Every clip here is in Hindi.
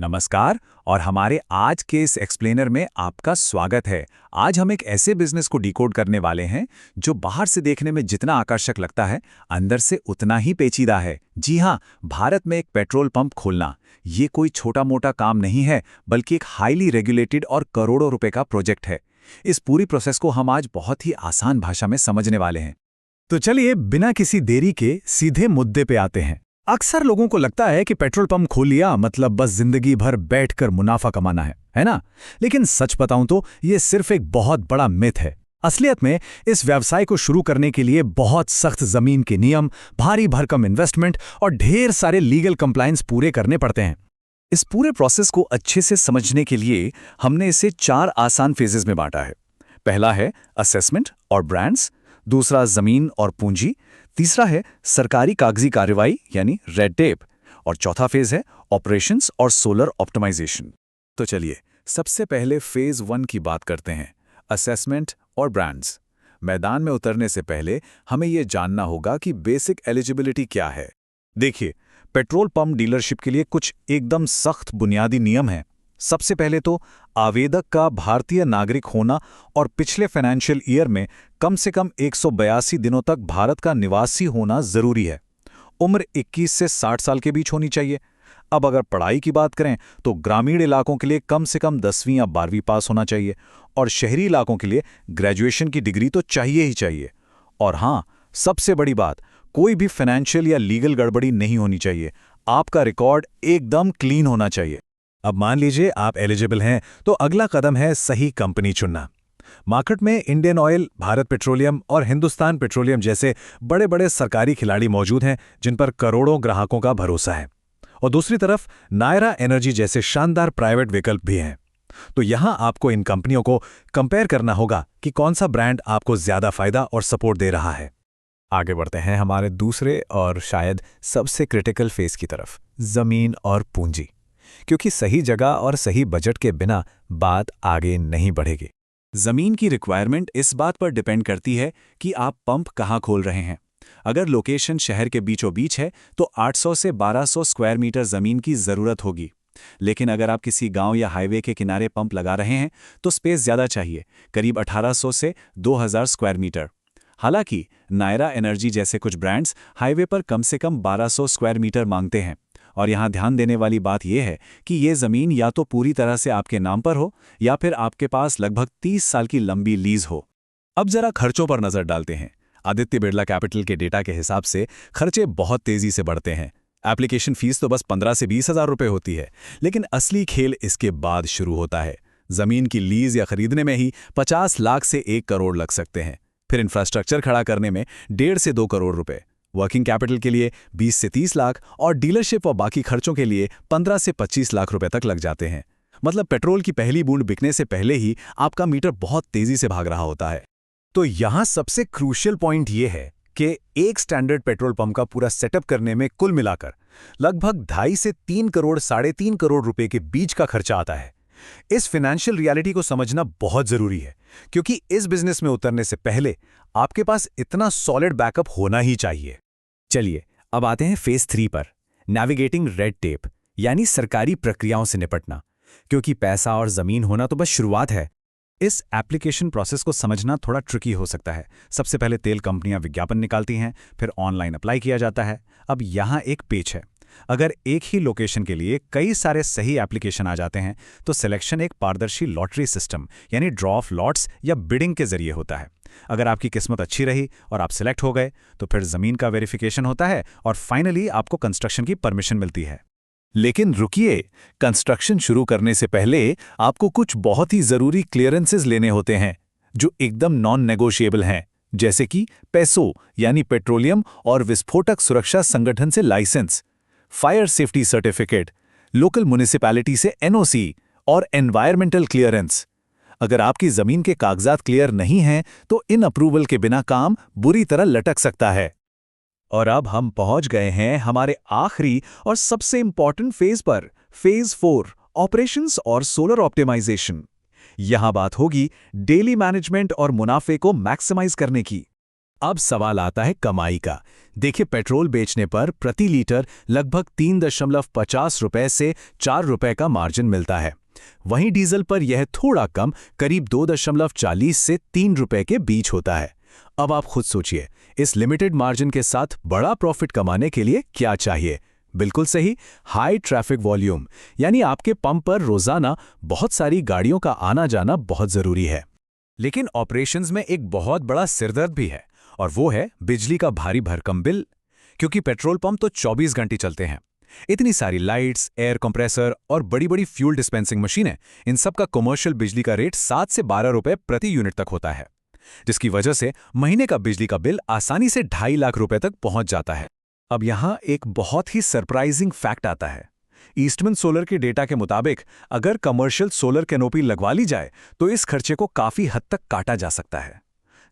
नमस्कार और हमारे आज के इस एक्सप्लेनर में आपका स्वागत है। आज हम एक ऐसे बिजनेस को डिकोड करने वाले हैं जो बाहर से देखने में जितना आकर्षक लगता है, अंदर से उतना ही पेचीदा है। जी हाँ, भारत में एक पेट्रोल पंप खोलना ये कोई छोटा मोटा काम नहीं है, बल्कि एक हाईली रेगुलेटेड और करोड़ों रुपए का प्रोजेक्ट है। इस पूरी प्रोसेस को हम आज बहुत ही आसान भाषा में समझने वाले हैं। तो चलिए बिना किसी देरी के सीधे मुद्दे पे आते हैं। अक्सर लोगों को लगता है कि पेट्रोल पंप खोल लिया मतलब बस जिंदगी भर बैठकर मुनाफा कमाना है ना? लेकिन सच बताऊं तो ये सिर्फ एक बहुत बड़ा मिथ है। असलियत में इस व्यवसाय को शुरू करने के लिए बहुत सख्त जमीन के नियम, भारी भरकम इन्वेस्टमेंट और ढेर सारे लीगल कंप्लायंस पूरे करने पड़ते हैं। इस पूरे प्रोसेस को अच्छे से समझने के लिए हमने इसे 4 आसान फेजेस में बांटा है। पहला है असेसमेंट और ब्रांड्स, दूसरा जमीन और पूंजी, तीसरा है सरकारी कागजी कार्रवाई यानी रेड टेप, और चौथा फेज है ऑपरेशंस और सोलर ऑप्टिमाइजेशन। तो चलिए सबसे पहले फेज 1 की बात करते हैं, असेसमेंट और ब्रांड्स। मैदान में उतरने से पहले हमें यह जानना होगा कि बेसिक एलिजिबिलिटी क्या है। देखिए, पेट्रोल पंप डीलरशिप के लिए कुछ एकदम सख्त बुनियादी नियम हैं। सबसे पहले तो आवेदक का भारतीय नागरिक होना और पिछले फाइनेंशियल ईयर में कम से कम 182 दिनों तक भारत का निवासी होना जरूरी है। उम्र 21 से 60 साल के बीच होनी चाहिए। अब अगर पढ़ाई की बात करें तो ग्रामीण इलाकों के लिए कम से कम 10वीं या 12वीं पास होना चाहिए और शहरी इलाकों के लिए ग्रेजुएशन की डिग्री तो चाहिए ही चाहिए। और हाँ, सबसे बड़ी बात, कोई भी फाइनेंशियल या लीगल गड़बड़ी नहीं होनी चाहिए। आपका रिकॉर्ड एकदम क्लीन होना चाहिए। अब मान लीजिए आप एलिजिबल हैं, तो अगला कदम है सही कंपनी चुनना। मार्केट में इंडियन ऑयल, भारत पेट्रोलियम और हिंदुस्तान पेट्रोलियम जैसे बड़े बड़े सरकारी खिलाड़ी मौजूद हैं जिन पर करोड़ों ग्राहकों का भरोसा है। और दूसरी तरफ नायरा एनर्जी जैसे शानदार प्राइवेट विकल्प भी हैं। तो यहां आपको इन कंपनियों को कंपेयर करना होगा कि कौन सा ब्रांड आपको ज्यादा फायदा और सपोर्ट दे रहा है। आगे बढ़ते हैं हमारे दूसरे और शायद सबसे क्रिटिकल फेज की तरफ, जमीन और पूंजी। क्योंकि सही जगह और सही बजट के बिना बात आगे नहीं बढ़ेगी। जमीन की रिक्वायरमेंट इस बात पर डिपेंड करती है कि आप पंप कहाँ खोल रहे हैं। अगर लोकेशन शहर के बीचों बीच है तो 800 से 1200 स्क्वायर मीटर जमीन की जरूरत होगी। लेकिन अगर आप किसी गांव या हाईवे के किनारे पंप लगा रहे हैं तो स्पेस ज्यादा चाहिए, करीब 1800 से 2000 स्क्वायर मीटर। हालांकि नायरा एनर्जी जैसे कुछ ब्रांड्स हाईवे पर कम से कम 1200 स्क्वायर मीटर मांगते हैं। और यहाँ ध्यान देने वाली बात यह है कि ये ज़मीन या तो पूरी तरह से आपके नाम पर हो या फिर आपके पास लगभग 30 साल की लंबी लीज हो। अब जरा खर्चों पर नज़र डालते हैं। आदित्य बिरला कैपिटल के डेटा के हिसाब से खर्चे बहुत तेज़ी से बढ़ते हैं। एप्लीकेशन फीस तो बस 15 से 20 हज़ार रुपये होती है, लेकिन असली खेल इसके बाद शुरू होता है। ज़मीन की लीज या खरीदने में ही 50 लाख से 1 करोड़ लग सकते हैं। फिर इंफ्रास्ट्रक्चर खड़ा करने में 1.5 से 2 करोड़ रुपए, वर्किंग कैपिटल के लिए 20 से 30 लाख और डीलरशिप और बाकी खर्चों के लिए 15 से 25 लाख रुपए तक लग जाते हैं। मतलब पेट्रोल की पहली बूंद बिकने से पहले ही आपका मीटर बहुत तेजी से भाग रहा होता है। तो यहां सबसे क्रूशियल पॉइंट यह है कि एक स्टैंडर्ड पेट्रोल पंप का पूरा सेटअप करने में कुल मिलाकर लगभग 2.5 से 3 करोड़ 3.5 करोड़ रुपए के बीच का खर्चा आता है। इस फाइनेंशियल रियलिटी को समझना बहुत जरूरी है, क्योंकि इस बिजनेस में उतरने से पहले आपके पास इतना सॉलिड बैकअप होना ही चाहिए। चलिए अब आते हैं फेज 3 पर, नेविगेटिंग रेड टेप यानी सरकारी प्रक्रियाओं से निपटना। क्योंकि पैसा और जमीन होना तो बस शुरुआत है। इस एप्लीकेशन प्रोसेस को समझना थोड़ा ट्रिकी हो सकता है। सबसे पहले तेल कंपनियां विज्ञापन निकालती हैं, फिर ऑनलाइन अप्लाई किया जाता है। अब यहाँ एक पेच है। अगर एक ही लोकेशन के लिए कई सारे सही एप्लीकेशन आ जाते हैं तो सिलेक्शन एक पारदर्शी लॉटरी सिस्टम यानी ड्रॉ ऑफ लॉट्स या बिडिंग के जरिए होता है। अगर आपकी किस्मत अच्छी रही और आप सिलेक्ट हो गए तो फिर जमीन का वेरिफिकेशन होता है और फाइनली आपको कंस्ट्रक्शन की परमिशन मिलती है। लेकिन रुकिए, कंस्ट्रक्शन शुरू करने से पहले आपको कुछ बहुत ही जरूरी क्लियरेंसेस लेने होते हैं जो एकदम नॉन नेगोशिएबल हैं, जैसे कि पैसो यानी पेट्रोलियम और विस्फोटक सुरक्षा संगठन से licence, fire safety certificate, local municipality से एनओसी और एनवायरमेंटल क्लियरेंस। अगर आपकी जमीन के कागजात क्लियर नहीं हैं तो इन अप्रूवल के बिना काम बुरी तरह लटक सकता है। और अब हम पहुंच गए हैं हमारे आखिरी और सबसे इंपॉर्टेंट फेज पर, फेज 4, ऑपरेशंस और सोलर ऑप्टिमाइजेशन। यहां बात होगी डेली मैनेजमेंट और मुनाफे को मैक्सिमाइज करने की। अब सवाल आता है कमाई का। देखिए, पेट्रोल बेचने पर प्रति लीटर लगभग 3.50 रुपए से 4 रुपए का मार्जिन मिलता है। वहीं डीजल पर यह थोड़ा कम, करीब 2.40 से 3 रुपए के बीच होता है। अब आप खुद सोचिए, इस लिमिटेड मार्जिन के साथ बड़ा प्रॉफिट कमाने के लिए क्या चाहिए? बिल्कुल सही, हाई ट्रैफिक वॉल्यूम, यानी आपके पंप पर रोजाना बहुत सारी गाड़ियों का आना जाना बहुत जरूरी है। लेकिन ऑपरेशंस में एक बहुत बड़ा सिरदर्द भी है, और वो है बिजली का भारी भरकम बिल। क्योंकि पेट्रोल पंप तो 24 घंटे चलते हैं। इतनी सारी लाइट्स, एयर कंप्रेसर और बड़ी बड़ी फ्यूल डिस्पेंसिंग मशीनें, इन सब का कमर्शियल बिजली का रेट 7 से 12 रुपए प्रति यूनिट तक होता है, जिसकी वजह से महीने का बिजली का बिल आसानी से 2.5 लाख रुपए तक पहुंच जाता है। अब यहां एक बहुत ही सरप्राइजिंग फैक्ट आता है। ईस्टमन सोलर के डेटा के मुताबिक अगर कमर्शियल सोलर कैनोपी लगवा ली जाए तो इस खर्चे को काफी हद तक काटा जा सकता है।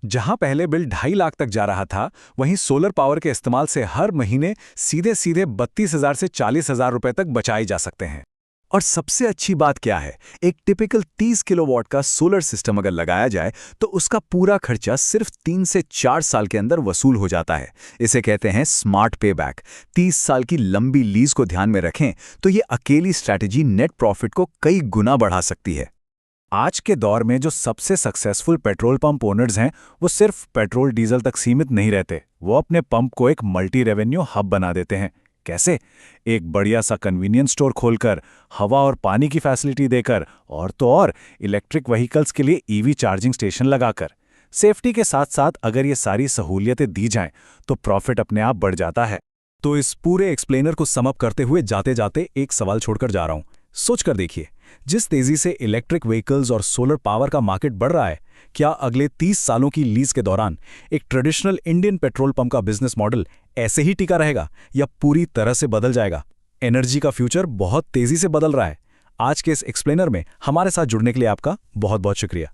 जहां पहले बिल 2.5 लाख तक जा रहा था, वहीं सोलर पावर के इस्तेमाल से हर महीने सीधे सीधे 32,000 से 40,000 रुपए तक बचाए जा सकते हैं। और सबसे अच्छी बात क्या है, एक टिपिकल 30 किलोवाट का सोलर सिस्टम अगर लगाया जाए तो उसका पूरा खर्चा सिर्फ 3 से 4 साल के अंदर वसूल हो जाता है। इसे कहते हैं स्मार्ट पेबैक। 30 साल की लंबी लीज को ध्यान में रखें तो ये अकेली स्ट्रैटेजी नेट प्रॉफिट को कई गुना बढ़ा सकती है। आज के दौर में जो सबसे सक्सेसफुल पेट्रोल पंप ओनर्स हैं, वो सिर्फ पेट्रोल डीजल तक सीमित नहीं रहते। वो अपने पंप को एक मल्टी रेवेन्यू हब बना देते हैं। कैसे? एक बढ़िया सा कन्वीनियंस स्टोर खोलकर, हवा और पानी की फैसिलिटी देकर, और तो और इलेक्ट्रिक व्हीकल्स के लिए ईवी चार्जिंग स्टेशन लगाकर। सेफ्टी के साथ साथ अगर ये सारी सहूलियतें दी जाएं तो प्रॉफिट अपने आप बढ़ जाता है। तो इस पूरे एक्सप्लेनर को समअप करते हुए जाते जाते एक सवाल छोड़कर जा रहा हूं। सोच कर देखिए, जिस तेजी से इलेक्ट्रिक व्हीकल्स और सोलर पावर का मार्केट बढ़ रहा है, क्या अगले 30 सालों की लीज के दौरान एक ट्रेडिशनल इंडियन पेट्रोल पंप का बिजनेस मॉडल ऐसे ही टिका रहेगा या पूरी तरह से बदल जाएगा? एनर्जी का फ्यूचर बहुत तेजी से बदल रहा है। आज के इस एक्सप्लेनर में हमारे साथ जुड़ने के लिए आपका बहुत बहुत शुक्रिया।